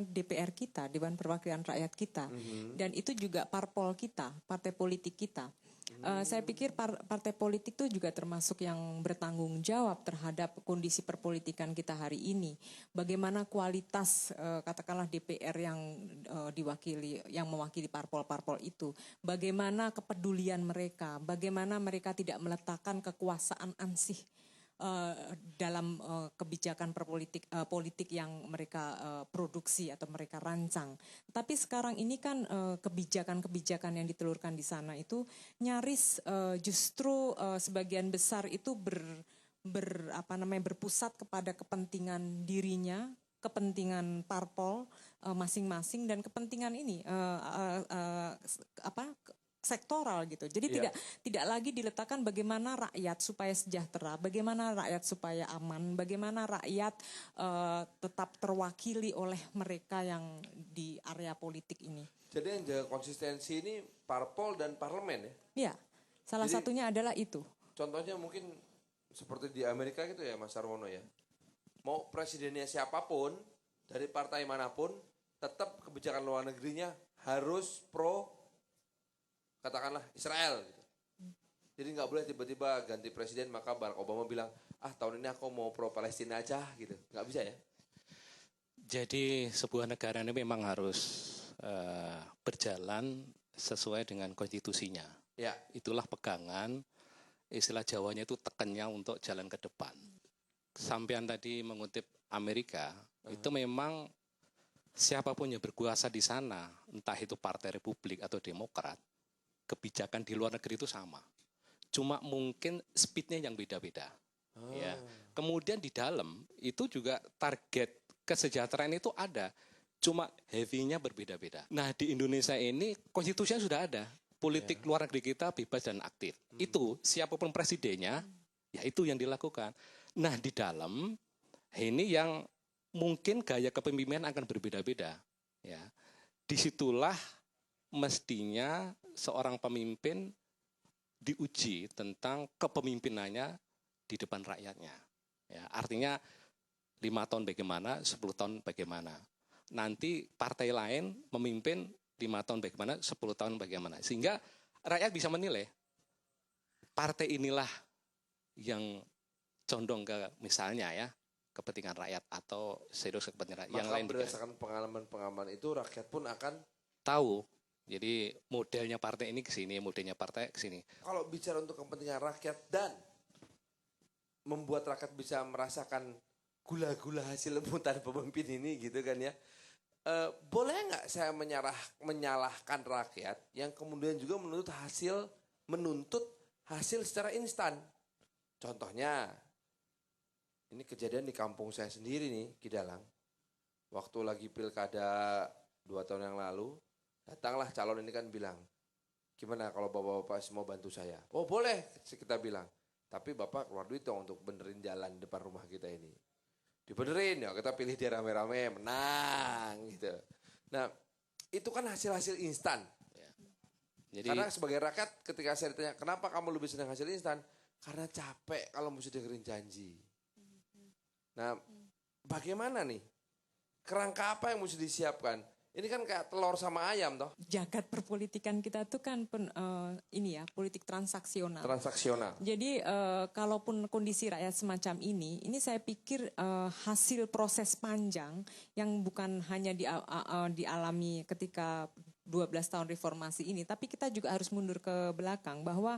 DPR kita, Dewan Perwakilan Rakyat kita, dan itu juga parpol kita, partai politik kita. Saya pikir partai politik itu juga termasuk yang bertanggung jawab terhadap kondisi perpolitikan kita hari ini. Bagaimana kualitas katakanlah DPR yang mewakili parpol-parpol itu, bagaimana kepedulian mereka, bagaimana mereka tidak meletakkan kekuasaan ansih dalam kebijakan politik yang mereka produksi atau mereka rancang. Tapi sekarang ini kan kebijakan-kebijakan yang ditelurkan di sana itu nyaris justru sebagian besar itu berpusat kepada kepentingan dirinya, kepentingan parpol masing-masing dan kepentingan ini sektoral gitu. Jadi tidak lagi diletakkan bagaimana rakyat supaya sejahtera, bagaimana rakyat supaya aman, bagaimana rakyat tetap terwakili oleh mereka yang di area politik ini. Jadi yang jaga konsistensi ini parpol dan parlemen ya? Iya, salah satunya adalah itu. Contohnya mungkin seperti di Amerika gitu ya Mas Sarwono ya. Mau presidennya siapapun, dari partai manapun, tetap kebijakan luar negerinya harus pro katakanlah Israel gitu. Jadi nggak boleh tiba-tiba ganti presiden maka Barack Obama bilang tahun ini aku mau pro Palestina aja gitu, nggak bisa ya. Jadi sebuah negara ini memang harus berjalan sesuai dengan konstitusinya. Ya. Itulah pegangan, istilah Jawanya itu tekennya untuk jalan ke depan. Sampean tadi mengutip Amerika, itu memang siapapun yang berkuasa di sana, entah itu Partai Republik atau Demokrat, kebijakan di luar negeri itu sama. Cuma mungkin speednya yang beda-beda. Ya. Kemudian di dalam itu juga target kesejahteraan itu ada. Cuma heavy-nya berbeda-beda. Nah di Indonesia ini konstitusinya sudah ada. Politik luar negeri kita bebas dan aktif. Itu siapapun presidennya, ya itu yang dilakukan. Nah di dalam ini yang mungkin gaya kepemimpinan akan berbeda-beda. Ya. Disitulah mestinya seorang pemimpin diuji tentang kepemimpinannya di depan rakyatnya. Ya, artinya 5 tahun bagaimana, 10 tahun bagaimana. Nanti partai lain memimpin 5 tahun bagaimana, 10 tahun bagaimana. Sehingga rakyat bisa menilai partai inilah yang condong ke misalnya ya kepentingan rakyat atau serius kepentingan rakyat. Yang lain berdasarkan pengalaman-pengalaman itu rakyat pun akan tahu. Jadi modelnya partai ini ke sini, modelnya partai ke sini. Kalau bicara untuk kepentingan rakyat dan membuat rakyat bisa merasakan gula-gula hasil rebutan pemimpin ini gitu kan ya. Boleh nggak saya menyalahkan rakyat yang kemudian juga menuntut hasil secara instan. Contohnya, ini kejadian di kampung saya sendiri nih, Kidalang. Waktu lagi pilkada 2 tahun yang lalu, datanglah calon ini kan bilang, gimana kalau bapak-bapak semua bantu saya? Oh boleh, kita bilang. Tapi bapak keluar duit dong untuk benerin jalan depan rumah kita ini. Dibenerin ya, kita pilih dia rame-rame, menang gitu. Nah, itu kan hasil-hasil instan. Ya. Jadi, karena sebagai rakyat ketika saya ditanya, kenapa kamu lebih senang hasil instan? Karena capek kalau mesti dengerin janji. Nah, bagaimana nih? Kerangka apa yang mesti disiapkan? Ini kan kayak telur sama ayam toh. Jagat perpolitikan kita tuh kan politik transaksional. Transaksional. Jadi kalaupun kondisi rakyat semacam ini saya pikir hasil proses panjang yang bukan hanya dialami ketika 12 tahun reformasi ini, tapi kita juga harus mundur ke belakang bahwa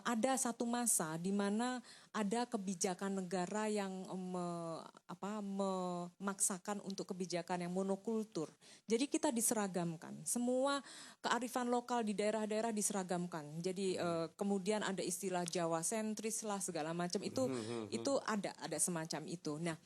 ada satu masa di mana ada kebijakan negara yang memaksakan untuk kebijakan yang monokultur. Jadi kita diseragamkan, semua kearifan lokal di daerah-daerah diseragamkan. Jadi kemudian ada istilah Jawa sentris lah segala macam itu ada semacam itu. Nah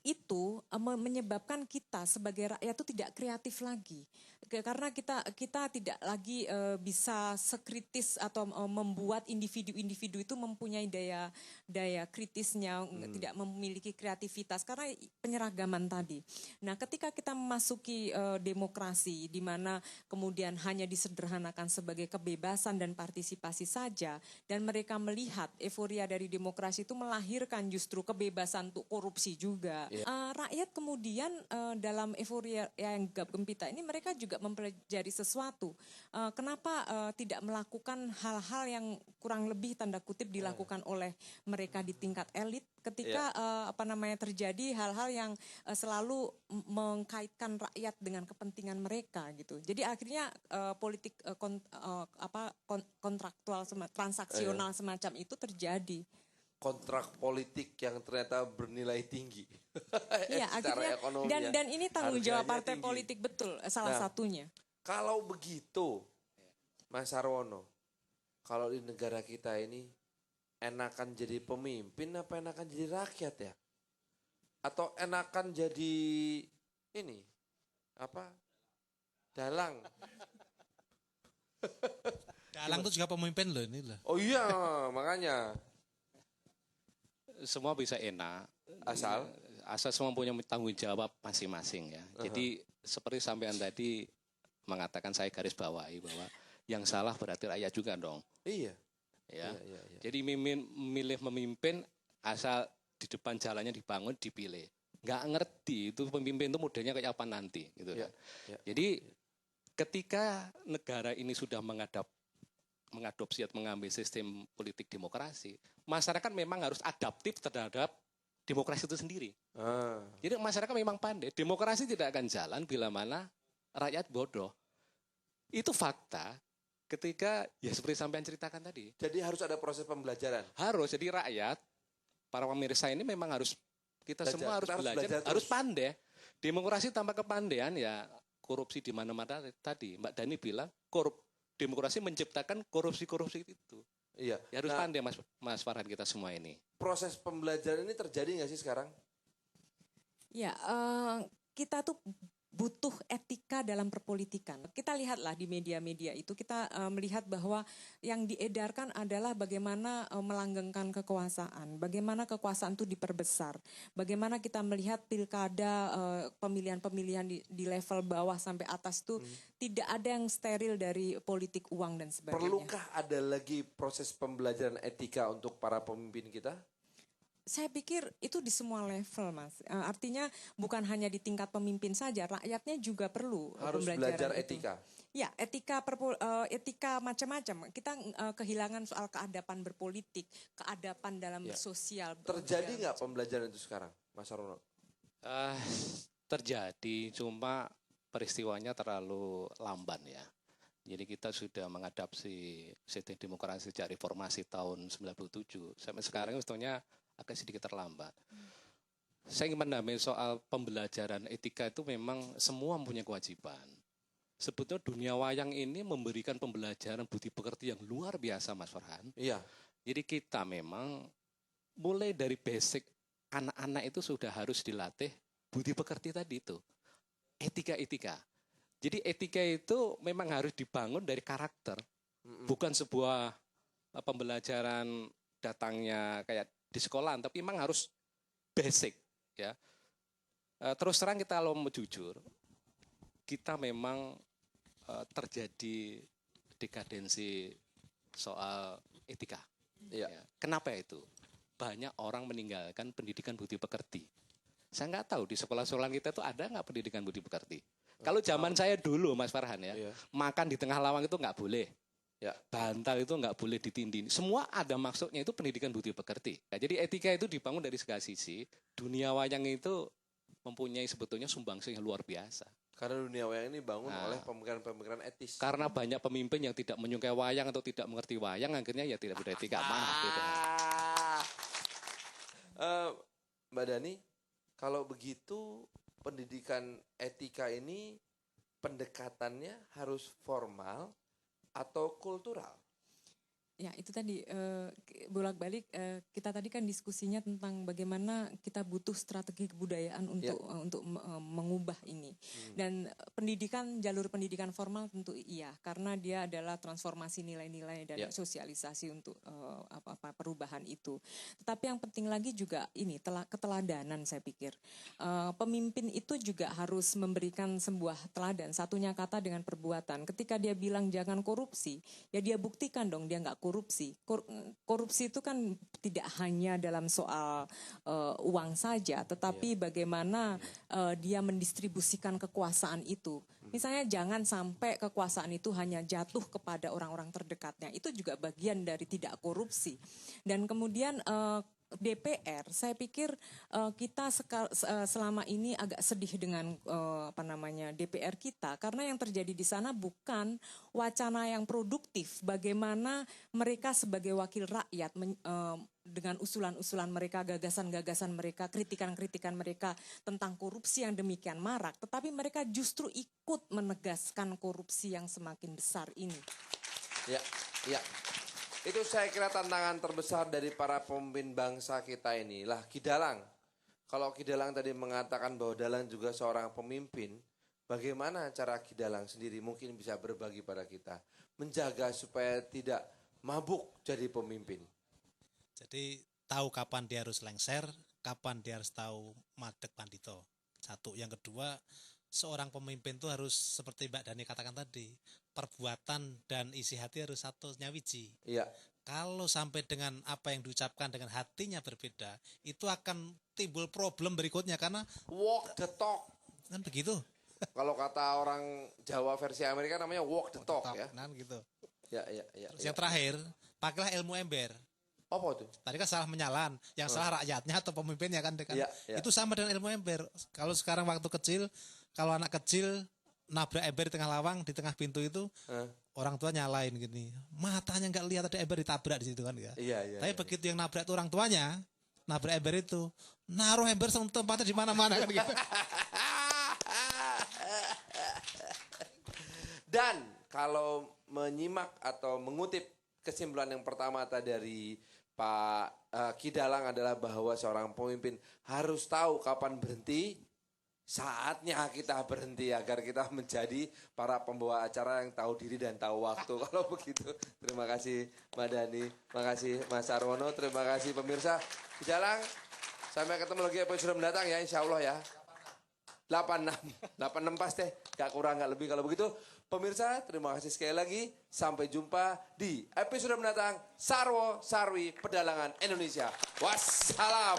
itu menyebabkan kita sebagai rakyat itu tidak kreatif lagi. Karena kita tidak lagi bisa sekritis atau membuat individu-individu itu mempunyai daya kritisnya, tidak memiliki kreativitas karena penyeragaman tadi. Nah, ketika kita memasuki demokrasi di mana kemudian hanya disederhanakan sebagai kebebasan dan partisipasi saja, dan mereka melihat euforia dari demokrasi itu melahirkan justru kebebasan untuk korupsi juga. Rakyat kemudian dalam euforia yang gempita ini mereka juga mempelajari sesuatu. Kenapa tidak melakukan hal-hal yang kurang lebih tanda kutip dilakukan oleh mereka di tingkat elit ketika terjadi hal-hal yang selalu mengkaitkan rakyat dengan kepentingan mereka gitu. Jadi akhirnya politik kontraktual transaksional semacam itu terjadi. Kontrak politik yang ternyata bernilai tinggi. Iya, akhirnya dan ini tanggung jawab partai tinggi. Politik betul salah satunya. Kalau begitu, Mas Sarwono, kalau di negara kita ini enakan jadi pemimpin apa enakan jadi rakyat ya? Atau enakan jadi ini dalang? Dalang itu juga pemimpin loh ini loh. Oh iya, makanya. Semua bisa enak asal semua punya tanggung jawab masing-masing ya. Jadi seperti sampean tadi mengatakan, saya garis bawahi bahwa yang salah berarti rakyat juga dong. Iya. Ya. Iya. Jadi memilih memimpin asal di depan jalannya dibangun dipilih. Nggak ngerti itu pemimpin itu modelnya kayak apa nanti gitu kan. Jadi ketika negara ini sudah mengadopsi atau mengambil sistem politik demokrasi, masyarakat memang harus adaptif terhadap demokrasi itu sendiri. Jadi masyarakat memang pandai. Demokrasi tidak akan jalan bila mana rakyat bodoh. Itu fakta ketika ya seperti sampean ceritakan tadi. Jadi harus ada proses pembelajaran. Harus. Jadi rakyat, para pemirsa ini memang harus, kita semua harus belajar harus pandai. Demokrasi tanpa kepandaian ya korupsi di mana-mana tadi. Mbak Dani bilang demokrasi menciptakan korupsi-korupsi itu. Iya. Ya harus pandai Mas Farhan kita semua ini. Proses pembelajaran ini terjadi nggak sih sekarang? Ya, kita tuh butuh etika dalam perpolitikan. Kita lihatlah di media-media itu, kita melihat bahwa yang diedarkan adalah bagaimana melanggengkan kekuasaan, bagaimana kekuasaan itu diperbesar, bagaimana kita melihat pilkada, pemilihan-pemilihan di level bawah sampai atas itu tidak ada yang steril dari politik uang dan sebagainya. Perlukah ada lagi proses pembelajaran etika untuk para pemimpin kita? Saya pikir itu di semua level, Mas. Artinya bukan hanya di tingkat pemimpin saja, rakyatnya juga perlu harus belajar etika. Ya, etika macam-macam. Kita kehilangan soal keadapan berpolitik, keadapan dalam sosial. Terjadi nggak pembelajaran itu sekarang, Mas Sarwono? Terjadi, cuma peristiwanya terlalu lamban ya. Jadi kita sudah mengadapsi sistem demokrasi sejak reformasi tahun 97 sampai sekarang sebetulnya agak sedikit terlambat. Saya ingin menambahkan soal pembelajaran etika itu memang semua mempunyai kewajiban. Sebetulnya dunia wayang ini memberikan pembelajaran budi pekerti yang luar biasa, Mas Farhan. Iya. Jadi kita memang mulai dari basic anak-anak itu sudah harus dilatih budi pekerti tadi itu. Etika-etika. Jadi etika itu memang harus dibangun dari karakter. Bukan sebuah pembelajaran datangnya kayak di sekolah, tapi memang harus basic ya. Terus terang kita kalau mau jujur, kita memang terjadi dekadensi soal etika. Ya. Kenapa itu? Banyak orang meninggalkan pendidikan budi pekerti. Saya nggak tahu di sekolah-sekolah kita itu ada nggak pendidikan budi pekerti. Kalau zaman saya dulu, Mas Farhan ya, makan di tengah lawang itu nggak boleh. Ya, bantal itu nggak boleh ditindih. Semua ada maksudnya, itu pendidikan budi pekerti. Nah, jadi etika itu dibangun dari segala sisi. Dunia wayang itu mempunyai sebetulnya sumbangsih yang luar biasa. Karena dunia wayang ini dibangun oleh pemikiran-pemikiran etis. Karena banyak pemimpin yang tidak menyukai wayang atau tidak mengerti wayang, akhirnya ya tidak beretika. Gitu. Mbak Dani, kalau begitu pendidikan etika ini pendekatannya harus formal atau kultural? Ya itu tadi bolak-balik kita tadi kan diskusinya tentang bagaimana kita butuh strategi kebudayaan untuk mengubah ini. Dan jalur pendidikan formal tentu iya, karena dia adalah transformasi nilai-nilai dan sosialisasi untuk perubahan itu. Tetapi yang penting lagi juga ini keteladanan, saya pikir. Pemimpin itu juga harus memberikan sebuah teladan, satunya kata dengan perbuatan. Ketika dia bilang jangan korupsi, ya dia buktikan dong dia nggak korupsi. Korupsi itu kan tidak hanya dalam soal uang saja, tetapi bagaimana dia mendistribusikan kekuasaan itu. Misalnya jangan sampai kekuasaan itu hanya jatuh kepada orang-orang terdekatnya. Itu juga bagian dari tidak korupsi. Dan kemudian DPR, saya pikir kita selama ini agak sedih dengan DPR kita, karena yang terjadi di sana bukan wacana yang produktif. Bagaimana mereka sebagai wakil rakyat dengan usulan-usulan mereka, gagasan-gagasan mereka, kritikan-kritikan mereka tentang korupsi yang demikian marak, tetapi mereka justru ikut menegaskan korupsi yang semakin besar ini. Ya. Itu saya kira tantangan terbesar dari para pemimpin bangsa kita ini. Lah Ki Dalang, kalau Ki Dalang tadi mengatakan bahwa Dalang juga seorang pemimpin, bagaimana cara Ki Dalang sendiri mungkin bisa berbagi pada kita, menjaga supaya tidak mabuk jadi pemimpin? Jadi tahu kapan dia harus lengser, kapan dia harus tahu madeg pandito. Satu, yang kedua, seorang pemimpin itu harus seperti Mbak Dani katakan tadi, perbuatan dan isi hati harus satu nyawiji. Iya. Kalau sampai dengan apa yang diucapkan dengan hatinya berbeda, itu akan timbul problem berikutnya karena walk the talk. Kan begitu. Kalau kata orang Jawa versi Amerika namanya walk the talk ya. Kan gitu. Ya. Terus yang terakhir, pakailah ilmu ember. Apa tuh? Tadi kan salah menyalan, yang salah rakyatnya atau pemimpinnya kan. Ya. Itu sama dengan ilmu ember. Kalau sekarang waktu kecil, kalau anak kecil nabrak ember di tengah lawang, di tengah pintu itu, orang tua nyalain gini. Matanya nggak lihat ada ember ditabrak di situ kan ya. Iya. Tapi begitu yang nabrak itu orang tuanya, nabrak ember itu, naruh ember tempatnya di mana-mana kan gitu. Dan kalau menyimak atau mengutip kesimpulan yang pertama tadi dari Pak Ki Dalang adalah bahwa seorang pemimpin harus tahu kapan berhenti. Saatnya kita berhenti agar kita menjadi para pembawa acara yang tahu diri dan tahu waktu. Kalau begitu, terima kasih Mbak Dani, terima kasih Mas Arwono, terima kasih pemirsa. Ki Dalang, sampai ketemu lagi episode mendatang ya, insya Allah ya. 86 pasti, gak kurang gak lebih. Kalau begitu, pemirsa terima kasih sekali lagi. Sampai jumpa di episode mendatang. Sarwo Sarwi Pedalangan Indonesia. Wassalam.